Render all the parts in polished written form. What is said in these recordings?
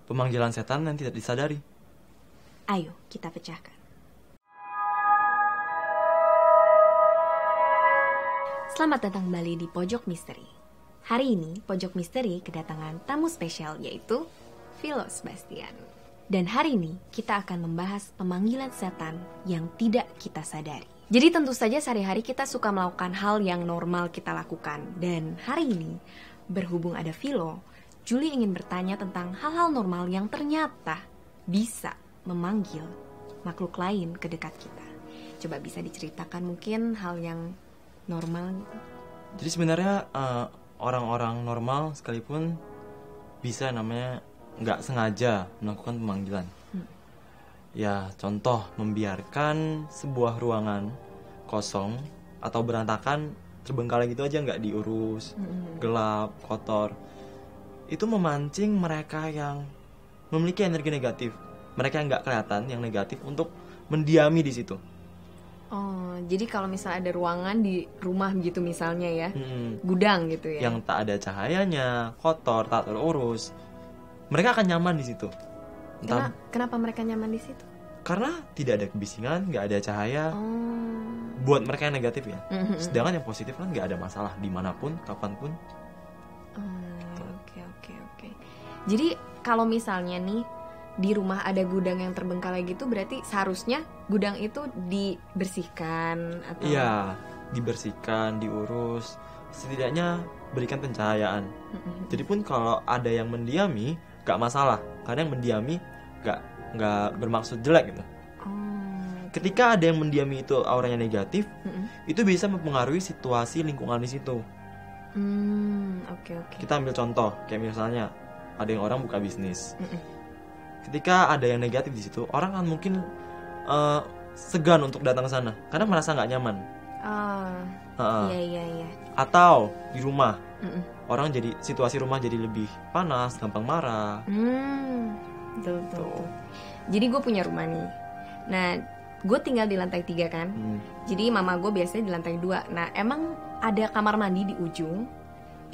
pemanggilan setan yang tidak disadari. Ayo kita pecahkan. Selamat datang kembali di Pojok Misteri. Hari ini Pojok Misteri kedatangan tamu spesial yaitu Philo Sebastian. Dan hari ini kita akan membahas pemanggilan setan yang tidak kita sadari. Jadi tentu saja sehari-hari kita suka melakukan hal yang normal kita lakukan. Dan hari ini berhubung ada Philo, Julie ingin bertanya tentang hal-hal normal yang ternyata bisa memanggil makhluk lain ke dekat kita. Coba bisa diceritakan mungkin hal yang normal gitu. Jadi sebenarnya orang-orang normal sekalipun bisa namanya nggak sengaja melakukan pemanggilan. Ya contoh membiarkan sebuah ruangan kosong atau berantakan terbengkalai gitu aja nggak diurus, gelap, kotor. Itu memancing mereka yang memiliki energi negatif, mereka yang nggak kelihatan, yang negatif untuk mendiami di situ. Oh, jadi kalau misalnya ada ruangan di rumah gitu misalnya ya, gudang gitu ya. Yang tak ada cahayanya, kotor, tak terurus, mereka akan nyaman di situ. Kenapa mereka nyaman di situ? Karena tidak ada kebisingan, nggak ada cahaya. Buat mereka yang negatif ya. Sedangkan yang positif kan nggak ada masalah dimanapun, kapanpun. Oke. Jadi kalau misalnya nih di rumah ada gudang yang terbengkalai gitu, berarti seharusnya gudang itu dibersihkan atau? Iya, dibersihkan, diurus, setidaknya berikan pencahayaan. Jadi pun kalau ada yang mendiami, gak masalah, karena yang mendiami gak bermaksud jelek gitu. Ketika ada yang mendiami itu auranya negatif, itu bisa mempengaruhi situasi lingkungan di situ. Oke. Kita ambil contoh, kayak misalnya ada yang orang buka bisnis. Ketika ada yang negatif di situ, orang kan mungkin segan untuk datang ke sana karena merasa nggak nyaman. Iya. Atau di rumah, orang jadi situasi rumah jadi lebih panas, gampang marah. Betul. Jadi gue punya rumah nih. Nah, gue tinggal di lantai 3 kan. Jadi mama gue biasanya di lantai 2. Nah, emang ada kamar mandi di ujung.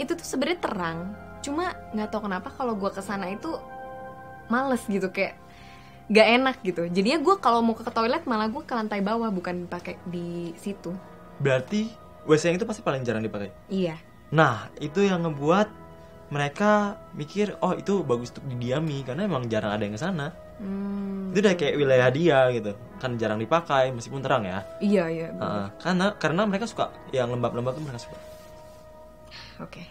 Itu tuh sebenarnya terang. Cuma nggak tahu kenapa kalau gue kesana itu males gitu, kayak gak enak gitu. Jadinya gue kalau mau ke toilet malah gue ke lantai bawah, bukan pakai di situ. Berarti WC itu pasti paling jarang dipakai. Iya. Nah, itu yang ngebuat mereka mikir, oh itu bagus untuk didiami karena emang jarang ada yang kesana. Itu udah kayak wilayah dia gitu, kan jarang dipakai meskipun terang ya. Iya. Karena mereka suka yang lembab-lembab tuh mereka suka. Oke.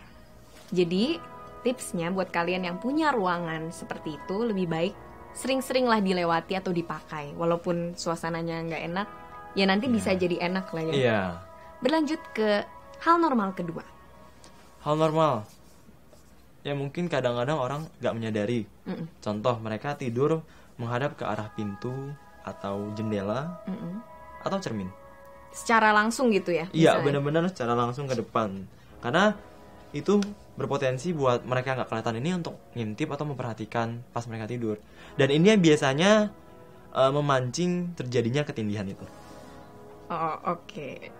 Jadi tipsnya buat kalian yang punya ruangan seperti itu, lebih baik sering-seringlah dilewati atau dipakai. Walaupun suasananya nggak enak, ya nanti bisa jadi enak lah ya. Iya. Berlanjut ke hal normal kedua. Hal normal ya mungkin kadang-kadang orang nggak menyadari. Contoh mereka tidur menghadap ke arah pintu atau jendela atau cermin. Secara langsung gitu ya? Iya, benar-benar secara langsung ke depan. Karena itu berpotensi buat mereka nggak kelihatan ini untuk ngintip atau memperhatikan pas mereka tidur. Dan ini yang biasanya memancing terjadinya ketindihan itu. Oke.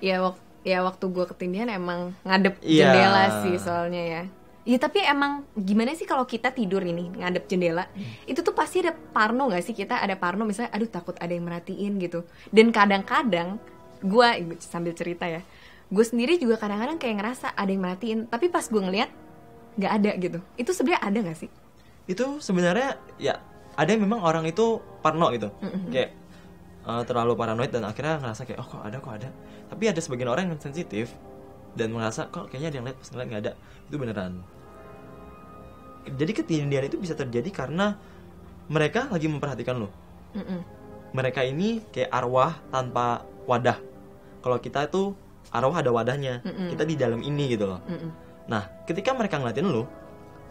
Ya waktu gue ketindihan emang ngadep jendela sih soalnya ya. Ya tapi emang gimana sih kalau kita tidur ini ngadep jendela, itu tuh pasti ada parno gak sih? Kita ada parno misalnya, aduh takut ada yang merhatiin gitu. Dan kadang-kadang gue sambil cerita ya, gue sendiri juga kadang-kadang kayak ngerasa ada yang merhatiin, tapi pas gue ngeliat gak ada gitu. Itu sebenarnya ada gak sih? Itu sebenarnya ya ada yang memang orang itu parno gitu, kayak terlalu paranoid dan akhirnya ngerasa kayak oh kok ada. Tapi ada sebagian orang yang sensitif dan merasa kok kayaknya ada yang lihat, pas ngeliat nggak ada. Itu beneran. Jadi ketindihan itu bisa terjadi karena mereka lagi memperhatikan lo. Mereka ini kayak arwah tanpa wadah. Kalau kita itu arwah ada wadahnya, kita di dalam ini gitu loh. Nah, ketika mereka ngeliatin lo,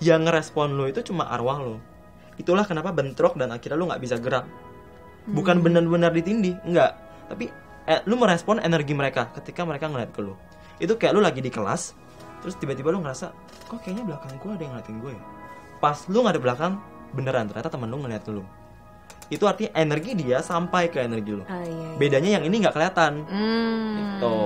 yang ngerespon lo itu cuma arwah lo. Itulah kenapa bentrok dan akhirnya lo nggak bisa gerak. Bukan benar-benar ditindih, enggak. Tapi lu merespon energi mereka ketika mereka ngeliat ke lo. Itu kayak lu lagi di kelas, terus tiba-tiba lu ngerasa, kok kayaknya belakang gue ada yang ngeliatin gue ya. Pas lu ngadep belakang, beneran ternyata temen lu ngeliat lu. Itu artinya energi dia sampai ke energi lu. Iya. Bedanya yang ini nggak kelihatan. Gitu.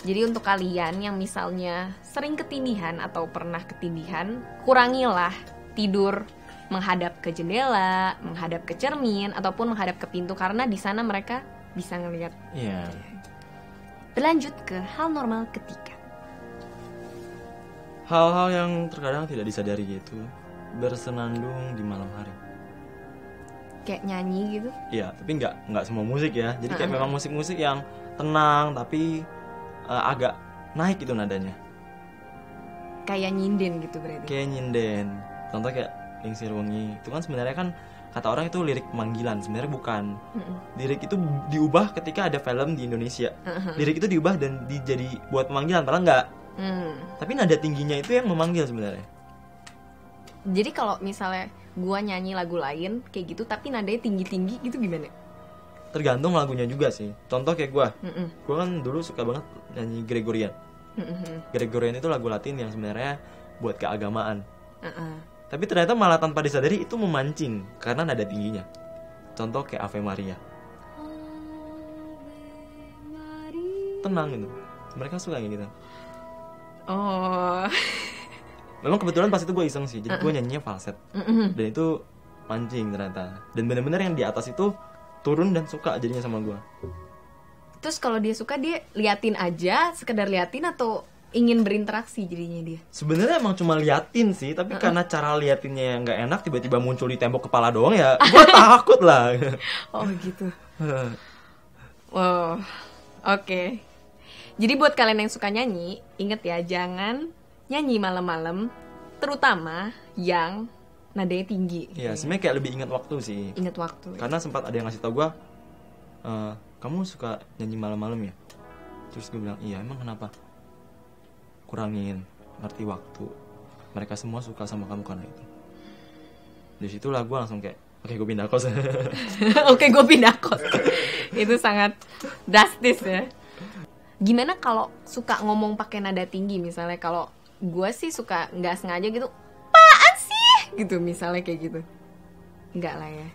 Jadi untuk kalian yang misalnya sering ketindihan atau pernah ketindihan, kurangilah tidur menghadap ke jendela, menghadap ke cermin, ataupun menghadap ke pintu karena di sana mereka bisa ngelihat. Iya. Berlanjut ke hal normal ketiga. Hal-hal yang terkadang tidak disadari yaitu bersenandung di malam hari. Kayak nyanyi gitu. Iya, tapi nggak semua musik ya. Jadi kayak memang musik-musik yang tenang tapi agak naik itu nadanya. Kayak nyinden gitu berarti. Kayak nyinden. Contoh kayak Lingsir Wengi. Itu kan sebenarnya kan kata orang itu lirik pemanggilan, sebenarnya bukan. Lirik itu diubah ketika ada film di Indonesia. Lirik itu diubah dan jadi buat pemanggilan, padahal enggak. Tapi nada tingginya itu yang memanggil sebenarnya. Jadi kalau misalnya gua nyanyi lagu lain kayak gitu tapi nadanya tinggi-tinggi gitu gimana? Tergantung lagunya juga sih. Contoh kayak gua kan dulu suka banget nyanyi Gregorian. Gregorian itu lagu Latin yang sebenarnya buat keagamaan. Tapi ternyata malah tanpa disadari itu memancing karena nada tingginya. Contoh kayak Ave Maria. Tenang gitu. Mereka suka kayak gitu. Oh. Memang kebetulan pas itu gue iseng sih. Jadi gue nyanyinya falset. Dan itu mancing ternyata. Dan benar-benar yang di atas itu turun dan suka jadinya sama gue. Terus kalau dia suka dia liatin aja, sekedar liatin atau ingin berinteraksi jadinya dia? Sebenarnya emang cuma liatin sih, tapi karena cara liatinnya yang nggak enak, tiba-tiba muncul di tembok kepala doang ya, gue takut lah. Oh gitu. Wow, oke. Jadi buat kalian yang suka nyanyi, inget ya jangan nyanyi malam-malam, terutama yang nadanya tinggi. Iya, sebenarnya kayak lebih ingat waktu sih. Ingat waktu. Karena sempat ada yang ngasih tau gue, kamu suka nyanyi malam-malam ya? Terus gue bilang, iya emang kenapa? Kurangin, ngerti waktu. Mereka semua suka sama kamu karena itu. Di situlah gue langsung kayak, oke, gue pindah kos. Oke, gue pindah kos. Itu sangat drastis ya. Gimana kalau suka ngomong pakai nada tinggi misalnya? Kalau gue sih suka nggak sengaja gitu, apaan sih? Gitu misalnya kayak gitu. Enggak lah ya.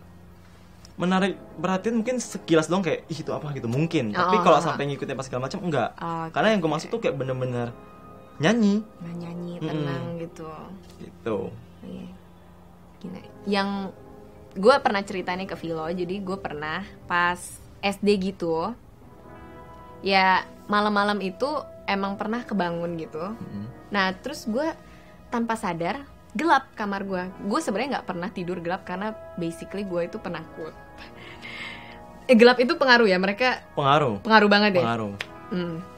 Menarik perhatian mungkin sekilas dong kayak, ih itu apa gitu mungkin. Tapi kalau sampai ngikutin pas segala macam enggak. Karena yang gue maksud tuh kayak bener-bener nyanyi, tenang gitu. Gitu. Iya. Gini. Yang gue pernah ceritain ke Vilo, jadi gue pernah pas SD gitu, ya malam-malam itu emang pernah kebangun gitu. Nah terus gue tanpa sadar gelap kamar gue. Gue sebenarnya nggak pernah tidur gelap karena basically gue itu penakut. Gelap itu pengaruh ya mereka? Pengaruh banget ya.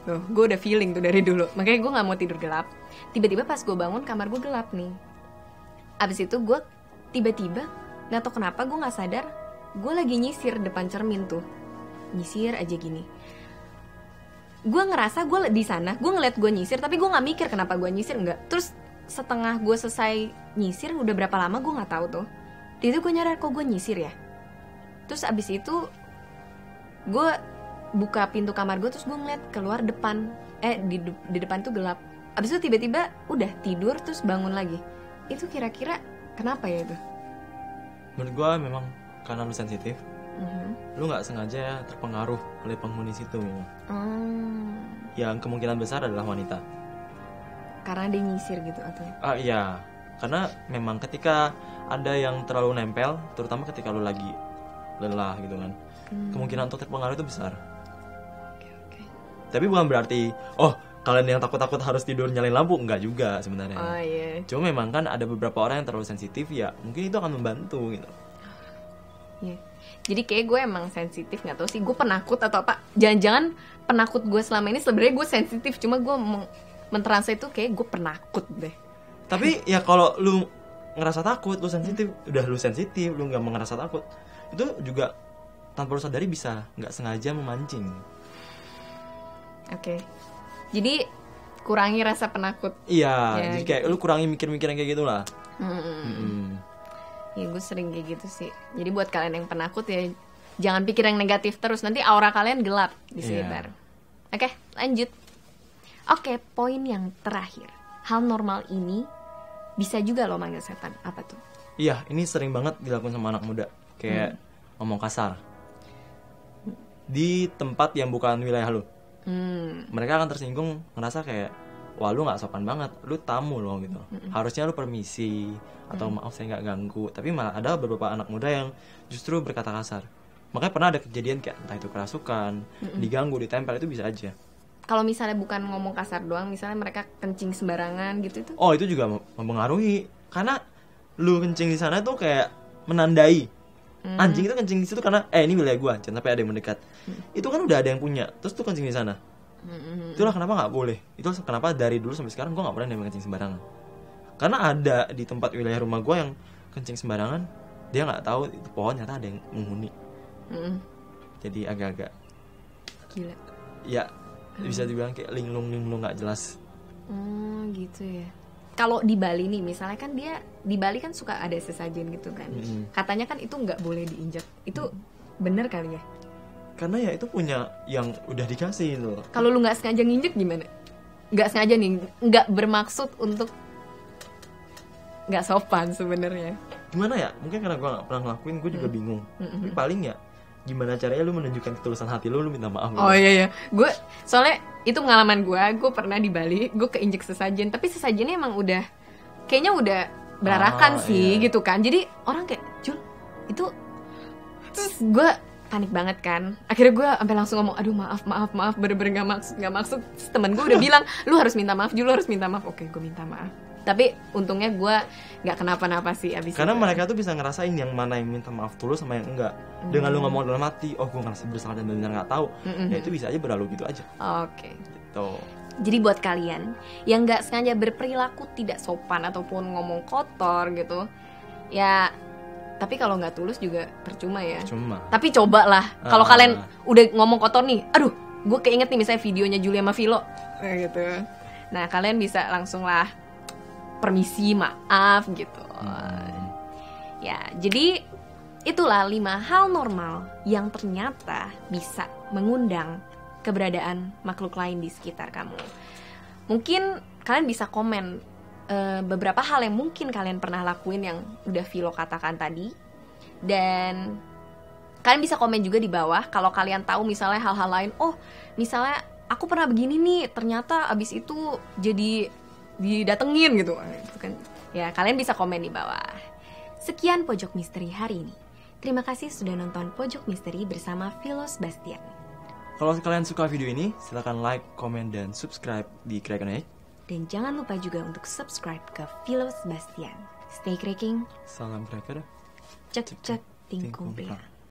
Tuh, gue udah feeling tuh dari dulu. Makanya gue nggak mau tidur gelap. Tiba-tiba pas gue bangun kamar gue gelap nih. Abis itu gue tiba-tiba nggak tau kenapa gue nggak sadar gue lagi nyisir depan cermin tuh, nyisir aja gini. Gue ngerasa gue di sana, gue ngeliat gue nyisir, tapi gue nggak mikir kenapa gue nyisir nggak. Terus setengah gue selesai nyisir, udah berapa lama gue nggak tahu tuh. Di itu gue nyadar kok gue nyisir ya. Terus abis itu gue buka pintu kamar gue, terus gue ngeliat keluar depan, di depan tuh gelap. Abis itu tiba-tiba udah tidur terus bangun lagi. Itu kira-kira kenapa ya itu? Menurut gue memang karena lu sensitif, lu nggak sengaja terpengaruh oleh penghuni situ memang. Yang kemungkinan besar adalah wanita. Karena dia nyisir gitu atau? Iya, karena memang ketika ada yang terlalu nempel, terutama ketika lu lagi lelah gitu kan, kemungkinan untuk terpengaruh itu besar. Okay. Tapi bukan berarti, kalian yang takut-takut harus tidur nyalain lampu, enggak juga sebenarnya. Iya. Cuma memang kan ada beberapa orang yang terlalu sensitif, ya mungkin itu akan membantu gitu. Iya. Jadi kayak gue emang sensitif, nggak tahu sih gue penakut atau apa. Jangan-jangan penakut gue selama ini sebenarnya gue sensitif, cuma gue mentranslate itu kayak gue penakut deh. Tapi ya kalau lu ngerasa takut, lu sensitif, lu nggak mau ngerasa takut, itu juga tanpa lu sadari bisa nggak sengaja memancing. Oke. Jadi kurangi rasa penakut. Iya, ya, jadi kayak gitu. lu kurangi mikir-mikir yang kayak gitulah. Ya gue sering kayak gitu sih. Jadi buat kalian yang penakut ya jangan pikir yang negatif terus, nanti aura kalian gelap di sekitar. Oke, lanjut. Oke, poin yang terakhir. Hal normal ini bisa juga lo manggil setan. Apa tuh? Iya, ini sering banget dilakukan sama anak muda. Kayak ngomong kasar di tempat yang bukan wilayah lu. Mereka akan tersinggung, ngerasa kayak wah lu nggak sopan banget, lu tamu loh gitu. Harusnya lu permisi atau maaf saya nggak ganggu. Tapi malah ada beberapa anak muda yang justru berkata kasar. Makanya pernah ada kejadian kayak entah itu kerasukan, diganggu, ditempel, itu bisa aja. Kalau misalnya bukan ngomong kasar doang, misalnya mereka kencing sembarangan gitu itu. Oh, itu juga mempengaruhi. Karena lu kencing di sana tuh kayak menandai anjing itu kencing di situ karena ini wilayah gua, jangan sampai ada yang mendekat. Itu kan udah ada yang punya, terus tuh kencing di sana. Itulah kenapa nggak boleh. Itu kenapa dari dulu sampai sekarang gua nggak pernah yang kencing sembarangan. Karena ada di tempat wilayah rumah gua yang kencing sembarangan, dia nggak tahu itu pohon ternyata ada yang menghuni. Jadi agak-agak gila. Ya bisa dibilang kayak linglung nggak jelas. Gitu ya. Kalau di Bali nih, misalnya kan dia di Bali kan suka ada sesajen gitu kan. Katanya kan itu nggak boleh diinjak. Itu bener kali ya? Karena ya itu punya yang udah dikasih loh. Kalau lu nggak sengaja nginjek gimana? Nggak sengaja nih, nggak bermaksud untuk nggak sopan sebenarnya. Gimana ya? Mungkin karena gue nggak pernah ngelakuin, gue juga bingung. Tapi paling ya gimana caranya lu menunjukkan ketulusan hati lu minta maaf. Oh iya. Gue soalnya itu pengalaman gue pernah di Bali, gue keinjek sesajen, tapi sesajennya emang udah kayaknya udah berarakan sih gitu kan. Jadi orang kayak, Jul, itu, terus gue panik banget kan. Akhirnya gue sampai langsung ngomong, aduh maaf, bener-bener gak maksud. Terus temen gue udah bilang, lu harus minta maaf, Jul, lu harus minta maaf. Oke, gue minta maaf. Tapi untungnya gue nggak kenapa-napa sih abis karena itu. Mereka tuh bisa ngerasain yang mana yang minta maaf tulus sama yang enggak. Dengan lu ngomong dalam hati, oh gue ngerasa bersalah dan benar nggak tahu, ya itu bisa aja berlalu gitu aja. Oke. Gitu. Jadi buat kalian yang nggak sengaja berperilaku tidak sopan ataupun ngomong kotor gitu, ya tapi kalau nggak tulus juga percuma ya. Cuma. Tapi cobalah kalau kalian udah ngomong kotor nih, aduh, gue keinget nih misalnya videonya Julia sama Philo, gitu. Nah kalian bisa langsung lah permisi, maaf gitu. Ya, jadi itulah 5 hal normal yang ternyata bisa mengundang keberadaan makhluk lain di sekitar kamu. Mungkin kalian bisa komen beberapa hal yang mungkin kalian pernah lakuin yang udah Philo katakan tadi. Dan kalian bisa komen juga di bawah kalau kalian tahu misalnya hal-hal lain. Oh, misalnya aku pernah begini nih, ternyata abis itu jadi didatengin gitu kan. Ya, kalian bisa komen di bawah. Sekian Pojok Misteri hari ini. Terima kasih sudah nonton Pojok Misteri bersama Philo Sebastian. Kalau kalian suka video ini, silakan like, komen, dan subscribe di Kraken Age. Dan jangan lupa juga untuk subscribe ke Philo Sebastian. Stay cracking. Salam Kraken. Cek ting kumpiang.